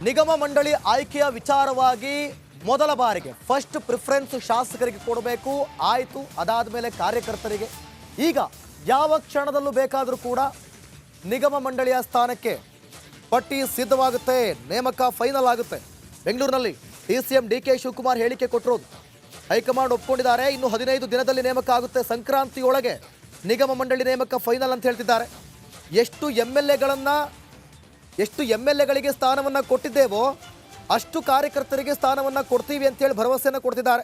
ನಿಗಮ ಮಂಡಳಿ ಆಯ್ಕೆಯ ವಿಚಾರವಾಗಿ ಮೊದಲ ಬಾರಿಗೆ ಫಸ್ಟ್ ಪ್ರಿಫರೆನ್ಸ್ ಶಾಸಕರಿಗೆ ಕೊಡಬೇಕು ಆಯಿತು. ಅದಾದ ಮೇಲೆ ಕಾರ್ಯಕರ್ತರಿಗೆ. ಈಗ ಯಾವ ಕ್ಷಣದಲ್ಲೂ ಬೇಕಾದರೂ ಕೂಡ ನಿಗಮ ಮಂಡಳಿಯ ಸ್ಥಾನಕ್ಕೆ ಪಟ್ಟಿ ಸಿದ್ಧವಾಗುತ್ತೆ, ನೇಮಕ ಫೈನಲ್ ಆಗುತ್ತೆ. ಬೆಂಗಳೂರಿನಲ್ಲಿ ಡಿಸಿಎಂ ಡಿಕೆ ಶಿವಕುಮಾರ್ ಹೇಳಿಕೆ ಕೊಟ್ಟಿರೋದು ಹೈಕಮಾಂಡ್ ಒಪ್ಕೊಂಡಿದ್ದಾರೆ. ಇನ್ನು 15 ದಿನದಲ್ಲಿ ನೇಮಕ ಆಗುತ್ತೆ. ಸಂಕ್ರಾಂತಿಯೊಳಗೆ ನಿಗಮ ಮಂಡಳಿ ನೇಮಕ ಫೈನಲ್ ಅಂತ ಹೇಳ್ತಿದ್ದಾರೆ. ಎಷ್ಟು ಎಮ್ ಎಲ್ ಎಗಳಿಗೆ ಸ್ಥಾನವನ್ನು ಕೊಟ್ಟಿದ್ದೇವೋ ಅಷ್ಟು ಕಾರ್ಯಕರ್ತರಿಗೆ ಸ್ಥಾನವನ್ನು ಕೊಡ್ತೀವಿ ಅಂತೇಳಿ ಭರವಸೆಯನ್ನು ಕೊಡ್ತಿದ್ದಾರೆ.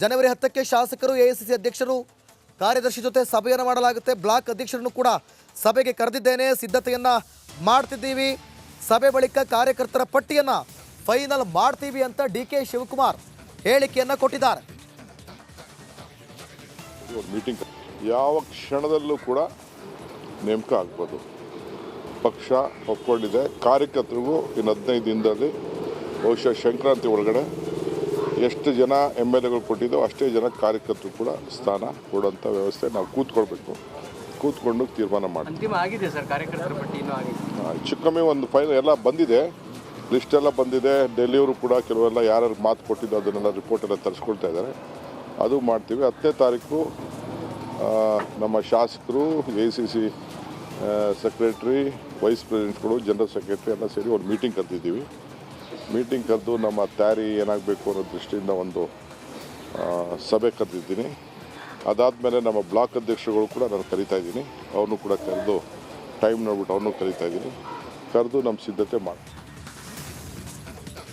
ಜನವರಿ 10ಕ್ಕೆ ಶಾಸಕರು ಎಐಸಿಸಿ ಅಧ್ಯಕ್ಷರು ಕಾರ್ಯದರ್ಶಿ ಜೊತೆ ಸಭೆಯನ್ನು ಮಾಡಲಾಗುತ್ತೆ. ಬ್ಲಾಕ್ ಅಧ್ಯಕ್ಷರನ್ನು ಕೂಡ ಸಭೆಗೆ ಕರೆದಿದ್ದೇನೆ, ಸಿದ್ಧತೆಯನ್ನು ಮಾಡ್ತಿದ್ದೀವಿ. ಸಭೆ ಬಳಿಕ ಕಾರ್ಯಕರ್ತರ ಪಟ್ಟಿಯನ್ನು ಫೈನಲ್ ಮಾಡ್ತೀವಿ ಅಂತ ಡಿಕೆ ಶಿವಕುಮಾರ್ ಹೇಳಿಕೆಯನ್ನು ಕೊಟ್ಟಿದ್ದಾರೆ. ಮೀಟಿಂಗ್ ಯಾವ ಕ್ಷಣದಲ್ಲೂ ಕೂಡ ನೇಮಕ ಆಗ್ಬೋದು. ಪಕ್ಷ ಒಪ್ಕೊಂಡಿದೆ. ಕಾರ್ಯಕರ್ತರಿಗೂ ಇನ್ನು 15 ದಿನದಲ್ಲಿ ಬಹುಶಃ ಸಂಕ್ರಾಂತಿ ಒಳಗಡೆ ಎಷ್ಟು ಜನ ಎಮ್ ಎಲ್ ಎಗಳು ಕೊಟ್ಟಿದ್ದೋ ಅಷ್ಟೇ ಜನ ಕಾರ್ಯಕರ್ತರು ಕೂಡ ಸ್ಥಾನ ಕೊಡುವಂಥ ವ್ಯವಸ್ಥೆ ನಾವು ಕೂತ್ಕೊಂಡು ತೀರ್ಮಾನ ಮಾಡಿ. ಅಂತಿಮ ಆಗಿದೆ ಸರ್, ಕಾರ್ಯಕರ್ತರ ಪಟ್ಟಿ ಇನ್ನೂ ಆಗಿದೆ. ಚಿಕ್ಕಮ್ಮಿ ಒಂದು ಫೈನಲ್ ಎಲ್ಲ ಬಂದಿದೆ, ಲಿಸ್ಟ್ ಎಲ್ಲ ಬಂದಿದೆ. ಡೆಲ್ಲಿಯವರು ಕೂಡ ಕೆಲವೆಲ್ಲ ಯಾರ್ಯಾರು ಮಾತು ಕೊಟ್ಟಿದ್ದು ಅದನ್ನೆಲ್ಲ ರಿಪೋರ್ಟ್ ಎಲ್ಲ ತರಿಸ್ಕೊಳ್ತಾ ಇದ್ದಾರೆ. ಅದು ಮಾಡ್ತೀವಿ. 10ನೇ ತಾರೀಕು ನಮ್ಮ ಶಾಸಕರು ಎಐಸಿಸಿ ಸೆಕ್ರೆಟ್ರಿ, ವೈಸ್ ಪ್ರೆಸಿಡೆಂಟ್ಗಳು, ಜನರಲ್ ಸೆಕ್ರೆಟ್ರಿ ಎಲ್ಲ ಸೇರಿ ಒಂದು ಮೀಟಿಂಗ್ ಕರೆದಿದ್ದೀವಿ. ಮೀಟಿಂಗ್ ಕರೆದು ನಮ್ಮ ತಯಾರಿ ಏನಾಗಬೇಕು ಅನ್ನೋ ದೃಷ್ಟಿಯಿಂದ ಒಂದು ಸಭೆ ಕರೆದಿದ್ದೀನಿ. ಅದಾದಮೇಲೆ ನಮ್ಮ ಬ್ಲಾಕ್ ಅಧ್ಯಕ್ಷರುಗಳು ಕೂಡ ನಾನು ಕರಿತಾ ಇದ್ದೀನಿ. ಅವ್ರನ್ನೂ ಕೂಡ ಕರೆದು ಟೈಮ್ ನೋಡ್ಬಿಟ್ಟು ಅವ್ರನ್ನೂ ಕರಿತಾ ಇದ್ದೀನಿ. ಕರೆದು ನಮ್ಮ ಸಿದ್ಧತೆ ಮಾಡಿ.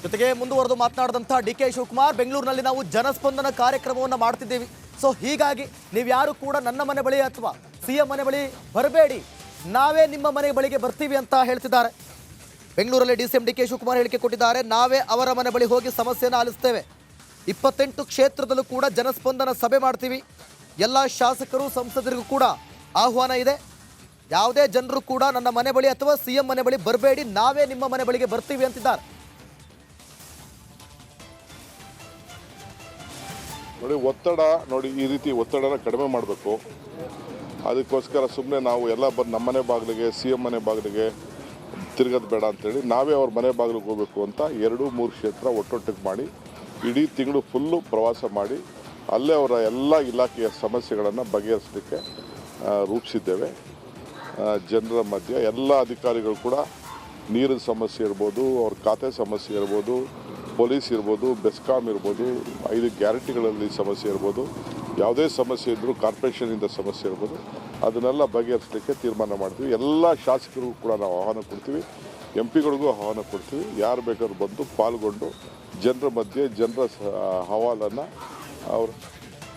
ಜೊತೆಗೆ ಮುಂದುವರೆದು ಮಾತನಾಡಿದಂಥ ಡಿಕೆ ಶಿವಕುಮಾರ್, ಬೆಂಗಳೂರಿನಲ್ಲಿ ನಾವು ಜನಸ್ಪಂದನ ಕಾರ್ಯಕ್ರಮವನ್ನು ಮಾಡ್ತಿದ್ದೀವಿ. ಸೊ ಹೀಗಾಗಿ ನೀವು ಯಾರು ಕೂಡ ನನ್ನ ಮನೆ ಬಳಿ ಅಥವಾ ಸಿಎಂ ಮನೆ ಬಳಿ ಬರಬೇಡಿ, ನಾವೇ ನಿಮ್ಮ ಮನೆ ಬಳಿಗೆ ಬರ್ತೀವಿ ಅಂತ ಹೇಳ್ತಿದ್ದಾರೆ. ಬೆಂಗಳೂರಲ್ಲಿ ಡಿಸಿಎಂ ಡಿಕೆ ಶಿವಕುಮಾರ್ ಹೇಳಿಕೆ ಕೊಟ್ಟಿದ್ದಾರೆ. ನಾವೇ ಅವರ ಮನೆ ಬಳಿ ಹೋಗಿ ಸಮಸ್ಯೆಯನ್ನು ಆಲಿಸ್ತೇವೆ. 28 ಕ್ಷೇತ್ರದಲ್ಲೂ ಕೂಡ ಜನಸ್ಪಂದನ ಸಭೆ ಮಾಡ್ತೀವಿ. ಎಲ್ಲ ಶಾಸಕರು ಸಂಸದರಿಗೂ ಕೂಡ ಆಹ್ವಾನ ಇದೆ. ಯಾವುದೇ ಜನರು ಕೂಡ ನನ್ನ ಮನೆ ಬಳಿ ಅಥವಾ ಸಿಎಂ ಮನೆ ಬಳಿ ಬರಬೇಡಿ, ನಾವೇ ನಿಮ್ಮ ಮನೆ ಬಳಿಗೆ ಬರ್ತೀವಿ ಅಂತಿದ್ದಾರೆ. ನೋಡಿ ಈ ರೀತಿ ಒತ್ತಡನ ಕಡಿಮೆ ಮಾಡಬೇಕು. ಅದಕ್ಕೋಸ್ಕರ ಸುಮ್ಮನೆ ನಾವು ಎಲ್ಲ ನಮ್ಮನೆ ಬಾಗಿಲಿಗೆ, ಸಿಎಂ ಮನೆ ಬಾಗಿಲಿಗೆ ತಿರುಗೋದು ಬೇಡ ಅಂತೇಳಿ ನಾವೇ ಅವ್ರ ಮನೆ ಬಾಗಿಲಿಗೆ ಹೋಗಬೇಕು ಅಂತ 2-3 ಕ್ಷೇತ್ರ ಒಟ್ಟೊಟ್ಟಿಗೆ ಮಾಡಿ ಇಡೀ ತಿಂಗಳು ಫುಲ್ಲು ಪ್ರವಾಸ ಮಾಡಿ ಅಲ್ಲೇ ಅವರ ಎಲ್ಲ ಇಲಾಖೆಯ ಸಮಸ್ಯೆಗಳನ್ನು ಬಗೆಹರಿಸಲಿಕ್ಕೆ ರೂಪಿಸಿದ್ದೇವೆ. ಜನರ ಮಧ್ಯೆ ಎಲ್ಲ ಅಧಿಕಾರಿಗಳು ಕೂಡ ನೀರಿನ ಸಮಸ್ಯೆ ಇರ್ಬೋದು, ಅವ್ರ ಖಾತೆ ಸಮಸ್ಯೆ ಇರ್ಬೋದು, ಪೊಲೀಸ್ ಇರ್ಬೋದು, ಬೆಸ್ಕಾಂ ಇರ್ಬೋದು, 5 ಗ್ಯಾರಂಟಿಗಳಲ್ಲಿ ಸಮಸ್ಯೆ ಇರ್ಬೋದು, ಯಾವುದೇ ಸಮಸ್ಯೆ ಇದ್ದರೂ ಕಾರ್ಪೊರೇಷನಿಂದ ಸಮಸ್ಯೆ ಇರ್ಬೋದು, ಅದನ್ನೆಲ್ಲ ಬಗೆಹರಿಸಲಿಕ್ಕೆ ತೀರ್ಮಾನ ಮಾಡ್ತೀವಿ. ಎಲ್ಲ ಶಾಸಕರಿಗೂ ಕೂಡ ನಾವು ಆಹ್ವಾನ ಕೊಡ್ತೀವಿ, ಎಂಪಿಗಳಿಗೂ ಆಹ್ವಾನ ಕೊಡ್ತೀವಿ. ಯಾರು ಬೇಕಾದ್ರೂ ಬಂದು ಪಾಲ್ಗೊಂಡು ಜನರ ಮಧ್ಯೆ ಜನರ ಅಹವಾಲನ್ನು ಅವರು